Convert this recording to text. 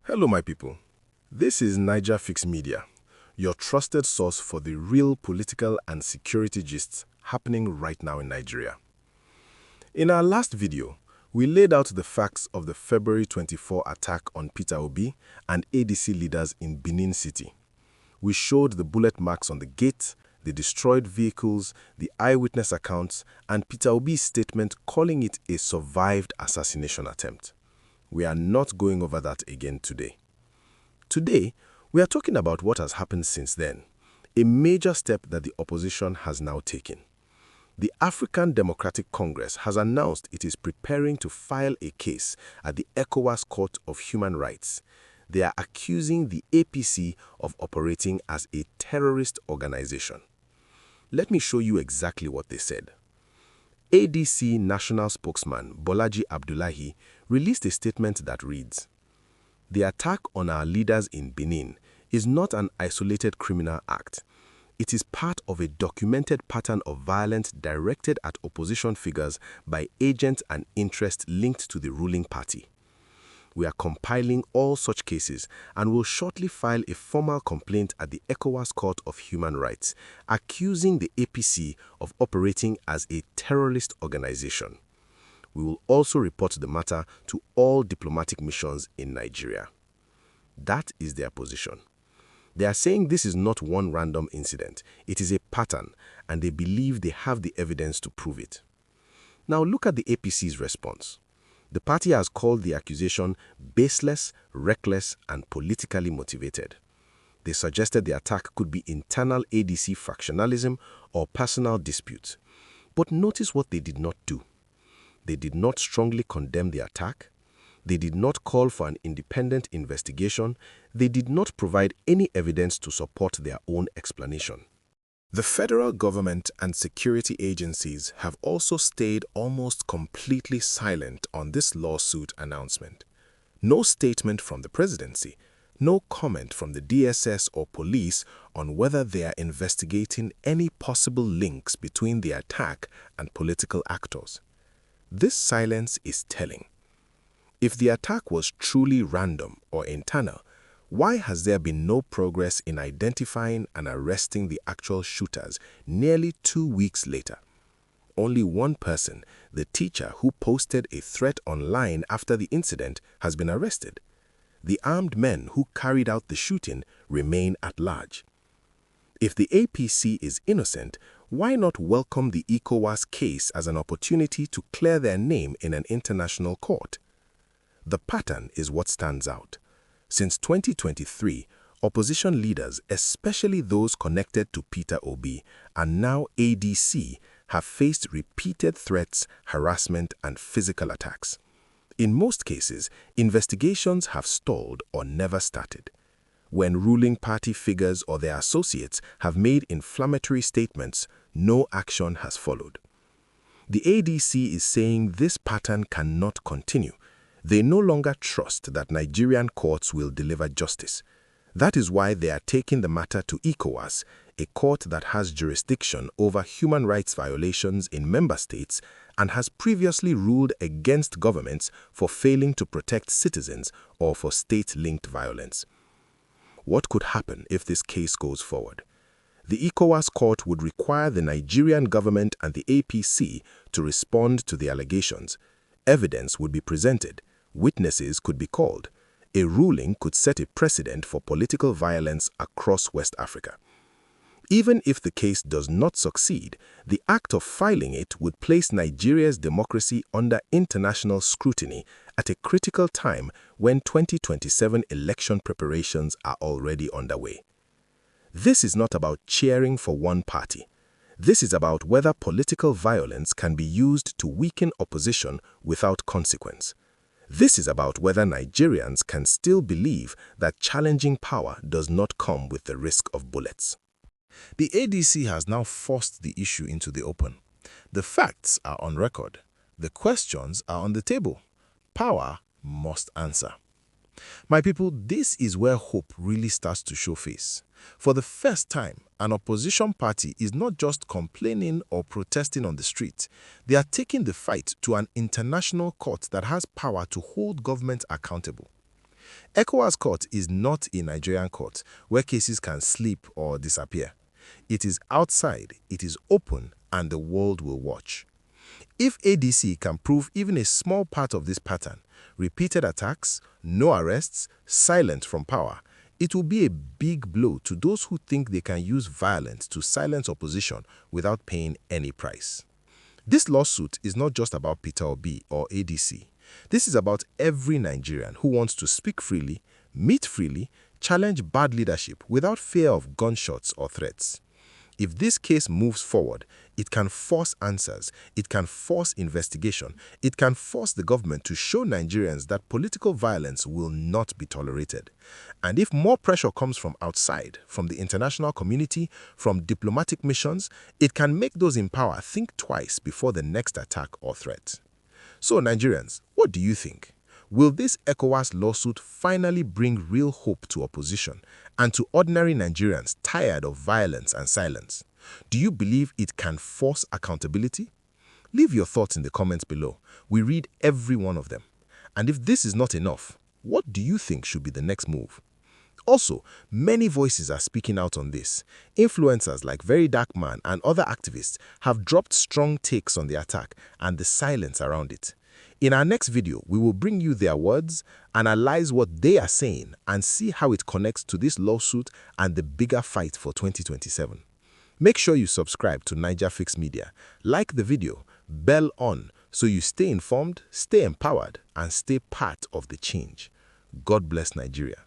Hello, my people. This is Naija Fix Media, your trusted source for the real political and security gists happening right now in Nigeria. In our last video, we laid out the facts of the February 24 attack on Peter Obi and ADC leaders in Benin City. We showed the bullet marks on the gate, the destroyed vehicles, the eyewitness accounts, and Peter Obi's statement calling it a survived assassination attempt. We are not going over that again today. Today, we are talking about what has happened since then, a major step that the opposition has now taken. The African Democratic Congress has announced it is preparing to file a case at the ECOWAS Court of Human Rights. They are accusing the APC of operating as a terrorist organization. Let me show you exactly what they said. ADC national spokesman Bolaji Abdullahi released a statement that reads, "The attack on our leaders in Benin is not an isolated criminal act. It is part of a documented pattern of violence directed at opposition figures by agents and interests linked to the ruling party. We are compiling all such cases and will shortly file a formal complaint at the ECOWAS Court of Human Rights, accusing the APC of operating as a terrorist organization. We will also report the matter to all diplomatic missions in Nigeria." That is their position. They are saying this is not one random incident, it is a pattern, and they believe they have the evidence to prove it. Now look at the APC's response. The party has called the accusation baseless, reckless, and politically motivated. They suggested the attack could be internal ADC factionalism or personal disputes. But notice what they did not do. They did not strongly condemn the attack. They did not call for an independent investigation. They did not provide any evidence to support their own explanation. The federal government and security agencies have also stayed almost completely silent on this lawsuit announcement. No statement from the presidency, no comment from the DSS or police on whether they are investigating any possible links between the attack and political actors. This silence is telling. If the attack was truly random or internal, why has there been no progress in identifying and arresting the actual shooters nearly 2 weeks later? Only one person, the teacher who posted a threat online after the incident, has been arrested. The armed men who carried out the shooting remain at large. If the APC is innocent, why not welcome the ECOWAS case as an opportunity to clear their name in an international court? The pattern is what stands out. Since 2023, opposition leaders, especially those connected to Peter Obi and now ADC, have faced repeated threats, harassment, and physical attacks. In most cases, investigations have stalled or never started. When ruling party figures or their associates have made inflammatory statements, no action has followed. The ADC is saying this pattern cannot continue. They no longer trust that Nigerian courts will deliver justice. That is why they are taking the matter to ECOWAS, a court that has jurisdiction over human rights violations in member states and has previously ruled against governments for failing to protect citizens or for state-linked violence. What could happen if this case goes forward? The ECOWAS court would require the Nigerian government and the APC to respond to the allegations. Evidence would be presented. Witnesses could be called. A ruling could set a precedent for political violence across West Africa. Even if the case does not succeed, the act of filing it would place Nigeria's democracy under international scrutiny at a critical time when 2027 election preparations are already underway. This is not about cheering for one party. This is about whether political violence can be used to weaken opposition without consequence. This is about whether Nigerians can still believe that challenging power does not come with the risk of bullets. The ADC has now forced the issue into the open. The facts are on record. The questions are on the table. Power must answer. My people, this is where hope really starts to show face. For the first time, an opposition party is not just complaining or protesting on the street. They are taking the fight to an international court that has power to hold government accountable. ECOWAS Court is not a Nigerian court where cases can sleep or disappear. It is outside, it is open, and the world will watch. If ADC can prove even a small part of this pattern, repeated attacks, no arrests, silence from power, it will be a big blow to those who think they can use violence to silence opposition without paying any price. This lawsuit is not just about Peter Obi or ADC. This is about every Nigerian who wants to speak freely, meet freely, challenge bad leadership without fear of gunshots or threats. If this case moves forward, it can force answers, it can force investigation, it can force the government to show Nigerians that political violence will not be tolerated. And if more pressure comes from outside, from the international community, from diplomatic missions, it can make those in power think twice before the next attack or threat. So Nigerians, what do you think? Will this ECOWAS lawsuit finally bring real hope to opposition and to ordinary Nigerians tired of violence and silence? Do you believe it can force accountability? Leave your thoughts in the comments below. We read every one of them. And if this is not enough, what do you think should be the next move? Also, many voices are speaking out on this. Influencers like Very Dark Man and other activists have dropped strong takes on the attack and the silence around it. In our next video, we will bring you their words, analyze what they are saying, and see how it connects to this lawsuit and the bigger fight for 2027. Make sure you subscribe to Naija Fix Media, like the video, bell on, so you stay informed, stay empowered, and stay part of the change. God bless Nigeria.